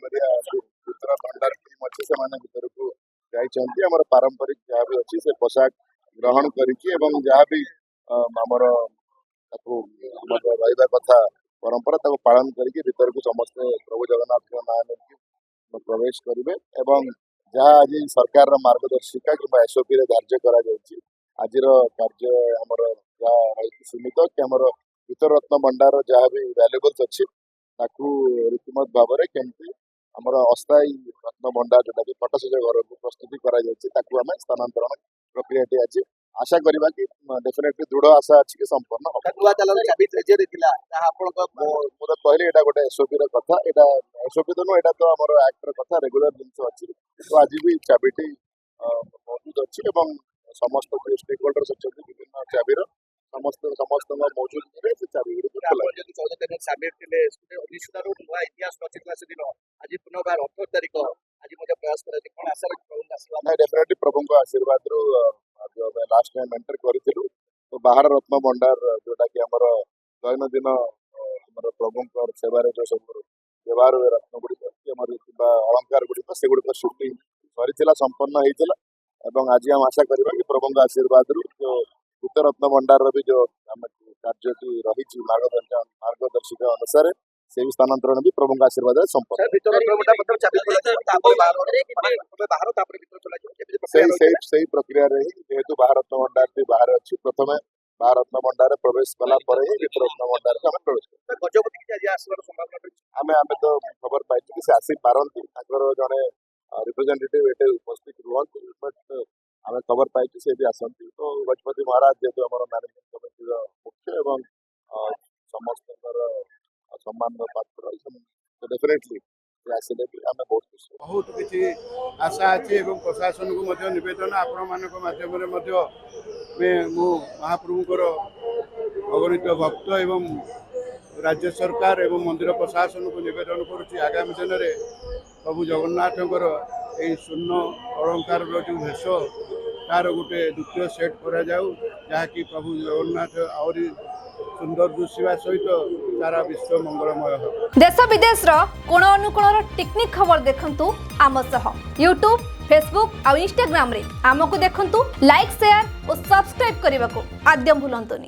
କରିବା ଭିତର ଭଣ୍ଡାର ଟିମ୍ ଅଛି ସେମାନେ ଭିତରକୁ ଯାଇଛନ୍ତି ଆମର ପାରମ୍ପରିକ ଯାହା ବି ଅଛି ସେ ପୋଷାକ ଗ୍ରହଣ କରିକି ଏବଂ ଯାହା ବି ଆମର ତାକୁ ଆମର ରହିବା କଥା परंपरा ताको पालन करके भीतर को समस्त प्रभु जगन्नाथ नाम लेके प्रवेश करेंगे एवं जहाँ आज सरकार मार्गदर्शिका कि एसओपी धार्य करा आज कार्य आमर जहाँ रही सीमित कि आमर भीतर रत्न भंडार जहाँ भी वैल्यूबल्स अच्छी रीतिमत भाव में केमती आमर अस्थायी रत्न भंडार जोटा कि फटसज घर को प्रस्तुति करा आम स्थानांतरण प्रक्रिया आज आशा करवा कि डेफिनेटली दृढ़ आशा अच्छी संपन्न हम कहली एटा गोटे एसओपी कथा एटा एसओपी तो नुह एटा तो आमर एक्टर कथा रेगुलर जिनस अच्छी तो आज भी चाबिटी मौजूद अच्छी एवं समस्त स्टेक होल्डर्स अच्छा विभिन्न चाबीर समस्त समस्त मौजूद से चाबी डेफिनेटली प्रभु आशीर्वाद लास्ट टाइम एंटर करूँ तो बाहर रत्न भंडार जोटा कि आमर दैनंदिन प्रभु सेवार जो सब व्यवहार हुए रत्न गुड़िक अलंकार गुड़िक से गुड़िक शूटिंग सरी संपन्न होता आज हम आशा करवा कि प्रभु आशीर्वाद जो भूत रत्न भंडार भी जो कार्य रही मार्गदर्शिका अनुसार से भी स्थानांतरण भी प्रभु आशीर्वाद संपन्न प्रक्रिया रही जेहेतु बाहर रत्न भंडार भी बाहर अच्छी प्रथम बाहर रत्न भंडार प्रवेश कला भीतर रत्न भंडार प्रवेश आम तो खबर पाई कि से आसी पारती जड़े रिप्रेजेंटेटिव ये उपस्थित रुहती बट आम खबर पाई से भी आसती तो गजपति महाराज जेहतु आम मैनेजमेंट कमिटी मुख्य एवं समस्त सम्मान पात्र डेफिनेटली आसिले भी आम बहुत खुशी बहुत किसी आशा अच्छी प्रशासन को नवेदन आपण माध्यम मु महाप्रभुकर अगणित भक्त एवं राज्य सरकार एवं मंदिर प्रशासन को नवेदन करुच्ची आगामी दिन में प्रभु जगन्नाथर यही शून्य अलंकार जो भेष तार गोटे द्वितीय सेट करा जहाँकि प्रभु जगन्नाथ आहरी सुंदर दुषा सहित सारा विश्व मंगलमय हो। देश विदेश कोण अनुकोण टेक्निक खबर देखंतु आम सह यूट्यूब फेसबुक और इंस्टाग्राम रे आमको देखंतु लाइक शेयर और सब्सक्राइब करने को आद्यम भूलंतुनि।